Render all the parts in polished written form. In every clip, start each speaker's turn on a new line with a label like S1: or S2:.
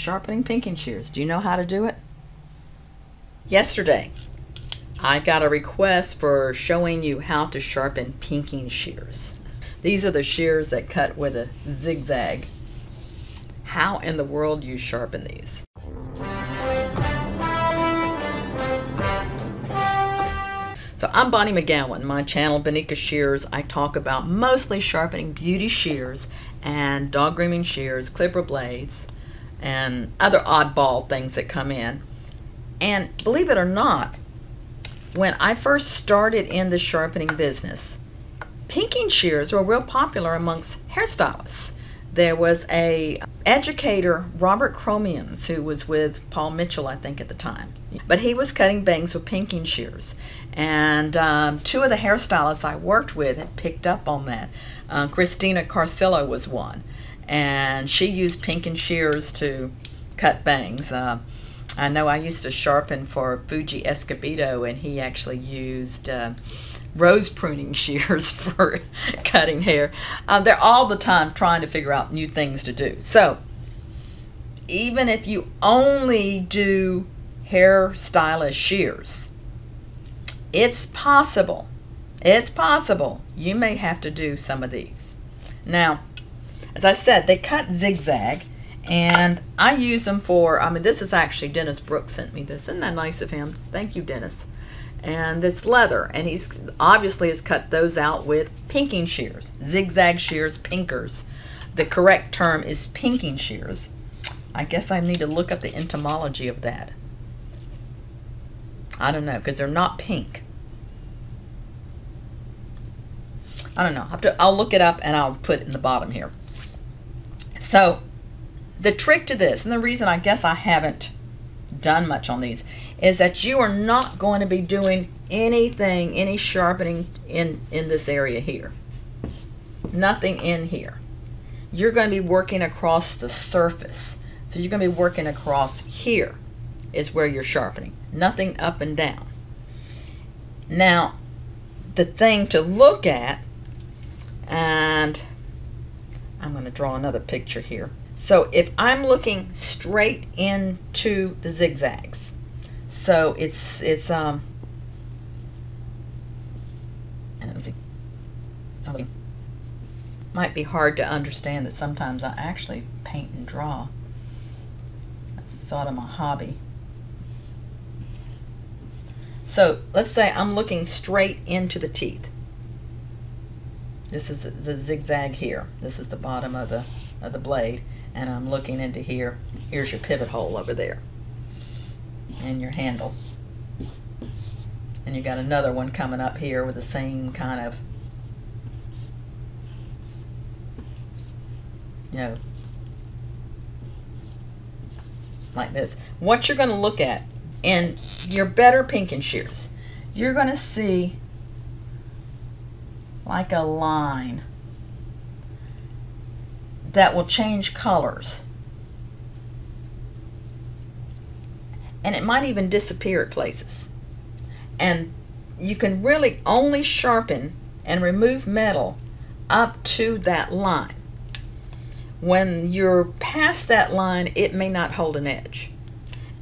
S1: Sharpening pinking shears. Do you know how to do it? Yesterday, I got a request for showing you how to sharpen pinking shears. These are the shears that cut with a zigzag. How in the world do you sharpen these? So I'm Bonnie McGowan. My channel, Bonica Shears, I talk about mostly sharpening beauty shears and dog grooming shears, clipper blades, and other oddball things that come in. And believe it or not, when I first started in the sharpening business, pinking shears were real popular amongst hairstylists. There was a educator, Robert Chromians, who was with Paul Mitchell, I think, at the time. But he was cutting bangs with pinking shears. And two of the hairstylists I worked with had picked up on that. Christina Carcillo was one. And she used pinking shears to cut bangs. I know I used to sharpen for Fuji Escobedo, and he actually used rose pruning shears for cutting hair. They're all the time trying to figure out new things to do. So even if you only do hairstylist shears, it's possible you may have to do some of these. Now, as I said, they cut zigzag, and I use them for, this is actually Dennis Brooks sent me this. Isn't that nice of him? Thank you, Dennis. And it's leather, and he's obviously has cut those out with pinking shears, zigzag shears, pinkers. The correct term is pinking shears. I guess I need to look up the etymology of that. I don't know, because they're not pink. I don't know. I'll look it up and I'll put it in the bottom here. So the trick to this, and the reason I guess I haven't done much on these, is that you are not going to be doing any sharpening in this area here. Nothing in here. You're going to be working across the surface. So you're going to be working across here is where you're sharpening. Nothing up and down. Now, the thing to look at, and I'm going to draw another picture here. So if I'm looking straight into the zigzags, so it's something might be hard to understand that sometimes I actually paint and draw. That's sort of my hobby. So let's say I'm looking straight into the teeth. This is the zigzag here. This is the bottom of the blade, and I'm looking into here. Here's your pivot hole over there, and your handle. And you got another one coming up here with the same kind of, like this. What you're going to look at in your better pinking shears, you're going to see like a line that will change colors, and it might even disappear at places. And you can really only sharpen and remove metal up to that line. When you're past that line, it may not hold an edge.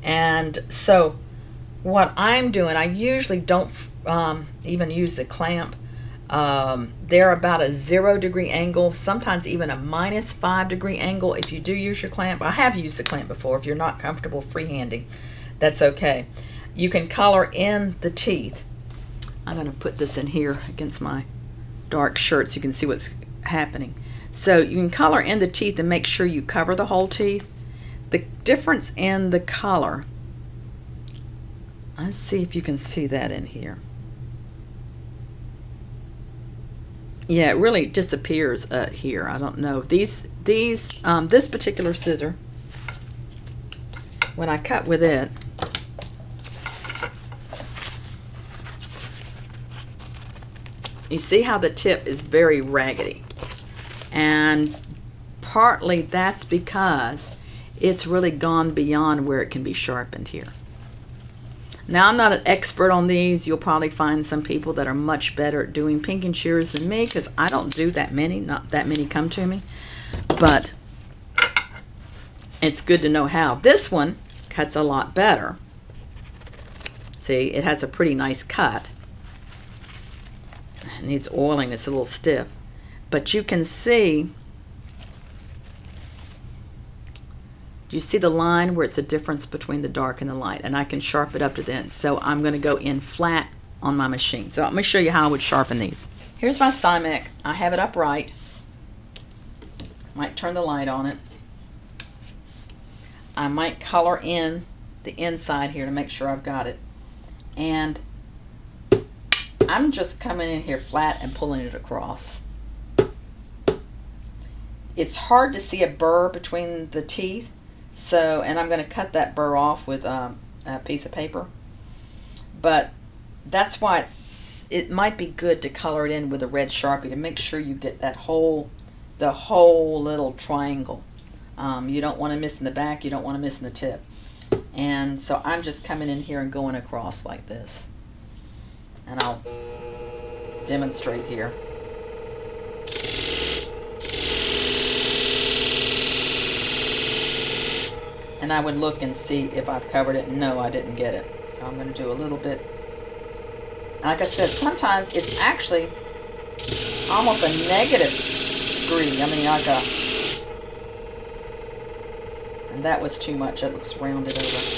S1: And so what I'm doing, I usually don't even use the clamp. They're about a 0 degree angle, sometimes even a -5 degree angle if you do use your clamp. I have used the clamp before. If you're not comfortable freehanding, that's okay. You can color in the teeth. I'm going to put this in here against my dark shirt so you can see what's happening. So you can color in the teeth and make sure you cover the whole teeth. The difference in the color, let's see if you can see that in here. Yeah, it really disappears here. I don't know. This particular scissor, when I cut with it, you see how the tip is very raggedy. And partly that's because it's really gone beyond where it can be sharpened here. Now, I'm not an expert on these. You'll probably find some people that are much better at doing pinking shears than me, because I don't do that many. Not that many come to me. But it's good to know how. This one cuts a lot better. See, it has a pretty nice cut. It needs oiling, it's a little stiff. But you can see, do you see the line where it's a difference between the dark and the light? And I can sharpen it up to the end. So I'm going to go in flat on my machine. So let me show you how I would sharpen these. Here's my Simek. I have it upright. Might turn the light on it. I might color in the inside here to make sure I've got it. And I'm just coming in here flat and pulling it across. It's hard to see a burr between the teeth, so, and I'm going to cut that burr off with a piece of paper. But that's why it might be good to color it in with a red Sharpie to make sure you get that the whole little triangle. You don't want to miss in the back, you don't want to miss in the tip. And so I'm just coming in here and going across like this. And I'll demonstrate here. And I would look and see if I've covered it. No, I didn't get it. So I'm going to do a little bit. And like I said, sometimes it's actually almost a negative degree. I mean, and that was too much. It looks rounded over.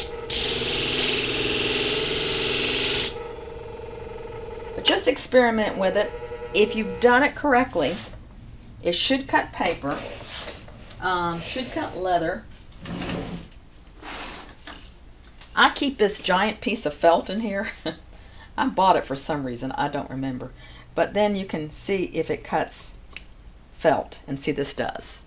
S1: But just experiment with it. If you've done it correctly, it should cut paper, should cut leather. I keep this giant piece of felt in here. I bought it for some reason. I don't remember. But then you can see if it cuts felt, and see this does.